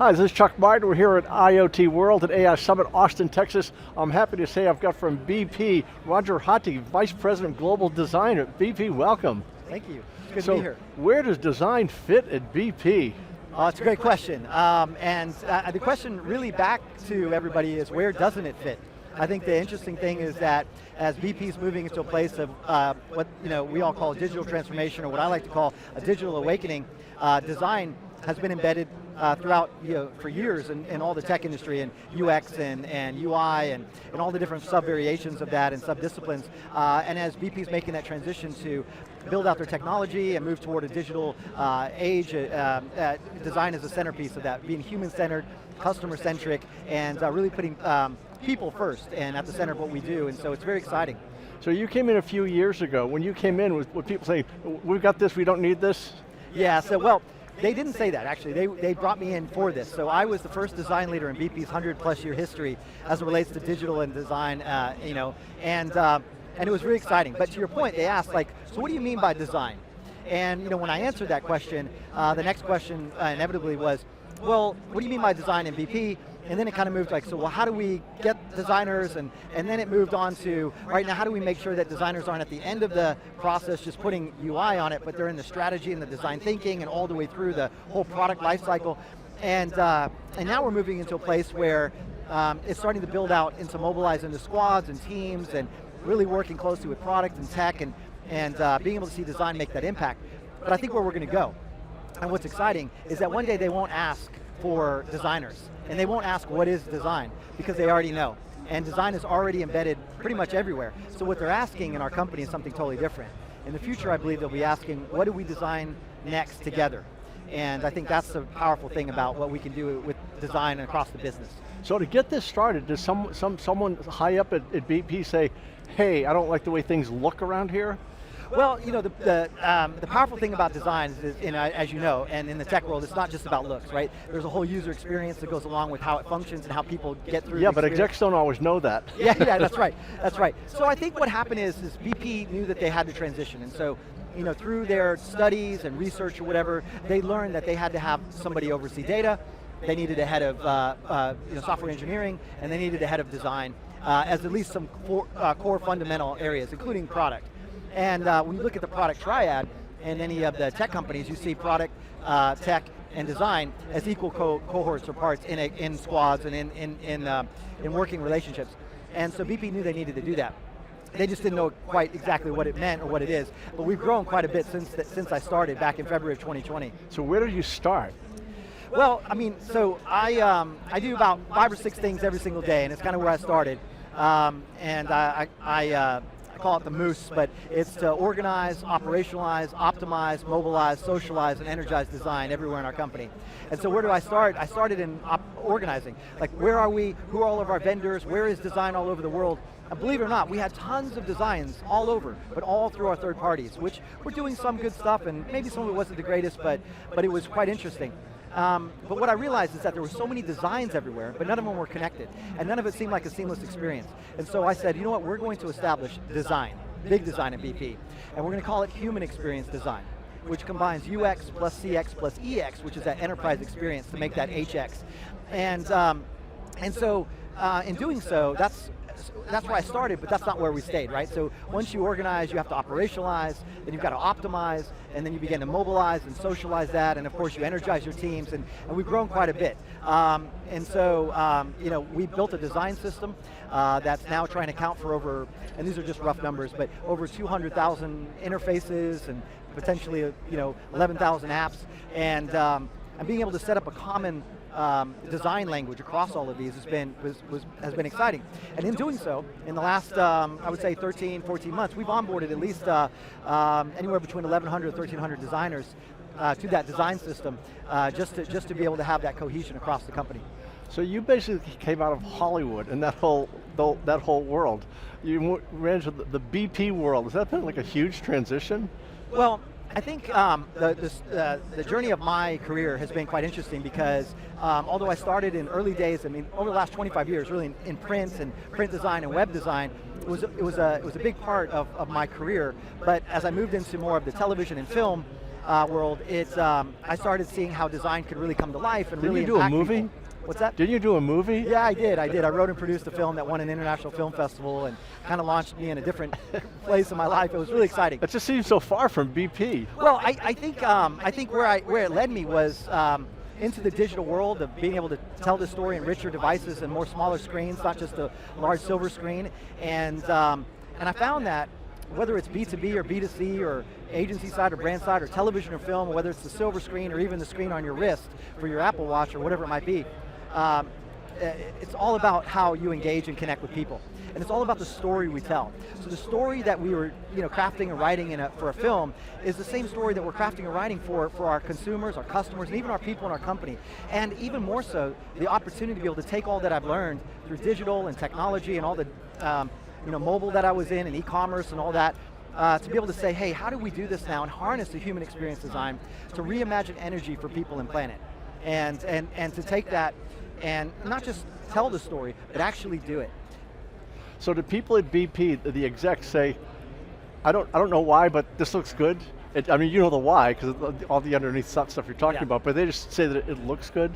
Hi, this is Chuck Martin. We're here at IoT World at AI Summit, Austin, Texas. I'm happy to say I've got from BP, Rohatgi, Vice President Global Design at BP. Welcome. Thank you. It's good to be here. Where does design fit at BP? It's a great question. The question really back to everybody is, where doesn't it fit? I think the interesting thing is that as BP is moving into a place of what we all call a digital transformation, or what I like to call a digital awakening, design has been embedded throughout for years in all the tech industry, and UX and UI and all the different sub-variations of that and sub-disciplines. And as BP is making that transition to build out their technology and move toward a digital age, design is a centerpiece of that, being human-centered, customer-centric, and really putting people first and at the center of what we do, and so it's very exciting. So you came in a few years ago. When you came in, would people say, we've got this, we don't need this? Yeah, so they didn't say that, actually. They brought me in for this. So I was the first design leader in BP's 100+ year history as it relates to digital and design, and it was really exciting. But to your point, they asked, so what do you mean by design? And when I answered that question, the next question inevitably was, well, what do you mean by design in BP? And then it kind of moved how do we get designers? And then it moved on to, right now, how do we make sure that designers aren't at the end of the process just putting UI on it, but they're in the strategy and the design thinking and all the way through the whole product lifecycle. And now we're moving into a place where it's starting to build out into mobilize into squads and teams and really working closely with product and tech and being able to see design make that impact. But I think where we're going to go, and what's exciting, is that one day they won't ask for designers. And they won't ask what is design, because they already know. And design is already embedded pretty much everywhere. So what they're asking in our company is something totally different. In the future, I believe they'll be asking, what do we design next together? And I think that's the powerful thing about what we can do with design across the business. So to get this started, does someone high up at BP say, hey, I don't like the way things look around here? Well, the powerful thing about design is, as you know, and in the tech world, it's not just about looks, right? There's a whole user experience that goes along with how it functions and how people get through. Yeah, but execs don't always know that. Yeah, that's right. That's right. So I think what happened is BP knew that they had to transition, and so through their studies and research or whatever, they learned that they had to have somebody oversee data. They needed a head of software engineering, and they needed a head of design as at least some core fundamental areas, including product. And when you look at the product triad in any of the tech companies, you see product, tech, and design as equal cohorts or parts in squads and in working relationships. And so BP knew they needed to do that. They just didn't know quite exactly what it meant or what it is. But we've grown quite a bit since I started back in February of 2020. So where did you start? Well, I do about 5 or 6 things every single day, and it's kind of where I started. I call it the moose, but it's to organize, operationalize, optimize, mobilize, socialize, and energize design everywhere in our company. And so where do I start? I started in organizing. Where are we? Who are all of our vendors? Where is design all over the world? And believe it or not, we had tons of designs all over, but all through our third parties, which we're doing some good stuff, and maybe some of it wasn't the greatest, but it was quite interesting. But what I realized is that there were so many designs everywhere, but none of them were connected, and none of it seemed like a seamless experience. And so I said, you know what, we're going to establish design, big design at BP, and we're going to call it human experience design, which combines UX plus CX plus EX, which is that enterprise experience, to make that HX. And so in doing so, that's where I started, but that's not where we stayed, right? So once you organize, you have to operationalize, then you've got to optimize, and then you begin to mobilize and socialize that, and of course you energize your teams, and we've grown quite a bit. And so we built a design system that's now trying to count for over, and these are just rough numbers, but over 200,000 interfaces and potentially 11,000 apps, and being able to set up a common design language across all of these has been exciting. And in doing so, in the last, I would say 13, 14 months, we've onboarded at least anywhere between 1,100 and 1,300 designers to that design system, just to be able to have that cohesion across the company. So you basically came out of Hollywood and that whole world. You ran into the BP world. Has that been like a huge transition? Well, I think the journey of my career has been quite interesting because although I started in early days, over the last 25 years, really in print and print design and web design, it was a big part of my career. But as I moved into more of the television and film, world, I started seeing how design could really come to life and really Didn't you do a impact movie? people. What's that? Didn't you do a movie? Yeah, I did. I wrote and produced a film that won an international film festival and kind of launched me in a different place in my life. It was really exciting. That just seems so far from BP. Well, I think where it led me was into the digital world of being able to tell the story in richer devices and more smaller screens, not just a large silver screen. And I found that whether it's B2B or B2C or agency side or brand side or television or film, or whether it's the silver screen or even the screen on your wrist for your Apple Watch or whatever it might be, it's all about how you engage and connect with people. And it's all about the story we tell. So the story that we were crafting and writing for a film is the same story that we're crafting and writing for our consumers, our customers, and even our people in our company. And even more so, the opportunity to be able to take all that I've learned through digital and technology and all the mobile that I was in and e-commerce and all that, to be able to say, hey, how do we do this now and harness the human experience design to reimagine energy for people and planet? And to take that and not just tell the story, but actually do it. So the people at BP, the execs say, I don't know why, but this looks good. I mean, you know the why, because all the underneath stuff you're talking about, but they just say that it looks good?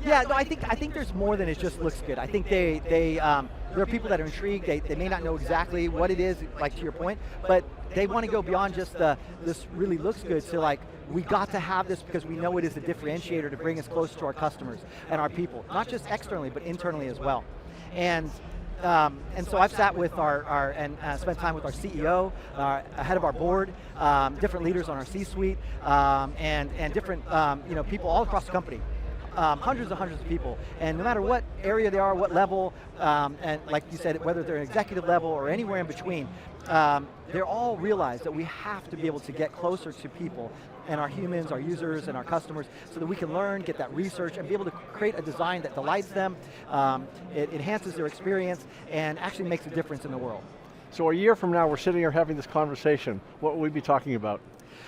Yeah, no, I think there's more than it just looks good. I think there are people that are intrigued. They may not know exactly what it is, like to your point, but they want to go beyond just this really looks good to like, we got to have this because we know it is a differentiator to bring us closer to our customers and our people, not just externally, but internally as well. And so I've sat with and spent time with our CEO, head of our board, different leaders on our C-suite, and different people all across the company. Hundreds and hundreds of people, and no matter what area they are, what level, and like you said, whether they're executive level or anywhere in between, they're all realize that we have to be able to get closer to people and our humans, our users, and our customers, so that we can learn, get that research, and be able to create a design that delights them, it enhances their experience, and actually makes a difference in the world. So a year from now, we're sitting here having this conversation. What will we be talking about?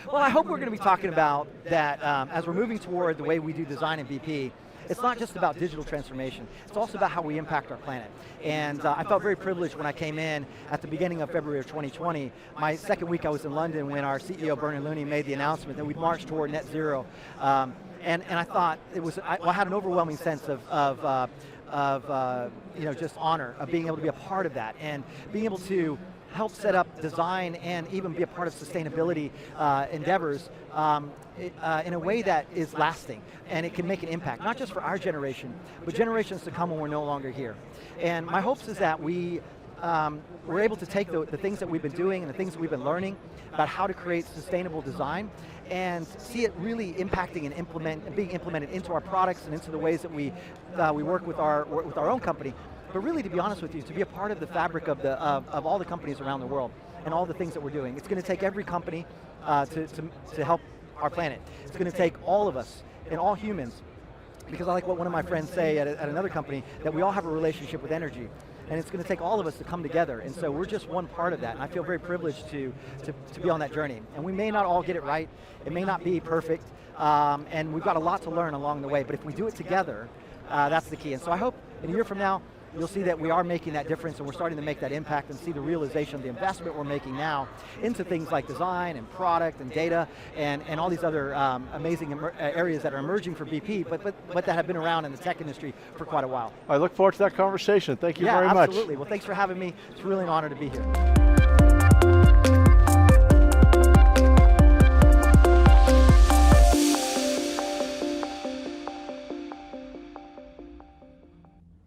Well, I hope we're going to be talking about that as we're moving toward the way we do design in BP. It's not just about digital transformation, it's also about how we impact our planet. And I felt very privileged when I came in at the beginning of February of 2020. My second week I was in London when our CEO, Bernard Looney, made the announcement that we'd march toward net zero. And I thought I had an overwhelming sense of just honor of being able to be a part of that and being able to help set up design and even be a part of sustainability endeavors in a way that is lasting and it can make an impact, not just for our generation, but generations to come when we're no longer here. And my hopes is that we're able to take the things that we've been doing and the things that we've been learning about how to create sustainable design and see it really impacting and being implemented into our products and into the ways that we work with our own company. But really, to be honest with you, to be a part of the fabric of all the companies around the world and all the things that we're doing. It's going to take every company to help our planet. It's going to take all of us and all humans, because I like what one of my friends say at another company, that we all have a relationship with energy. And it's going to take all of us to come together, and so we're just one part of that, and I feel very privileged to be on that journey. And we may not all get it right, it may not be perfect, and we've got a lot to learn along the way, but if we do it together, that's the key. And so I hope in a year from now, you'll see that we are making that difference and we're starting to make that impact and see the realization of the investment we're making now into things like design and product and data and all these other amazing areas that are emerging for BP, but that have been around in the tech industry for quite a while. I look forward to that conversation. Thank you very much. Yeah, absolutely. Well, thanks for having me. It's really an honor to be here.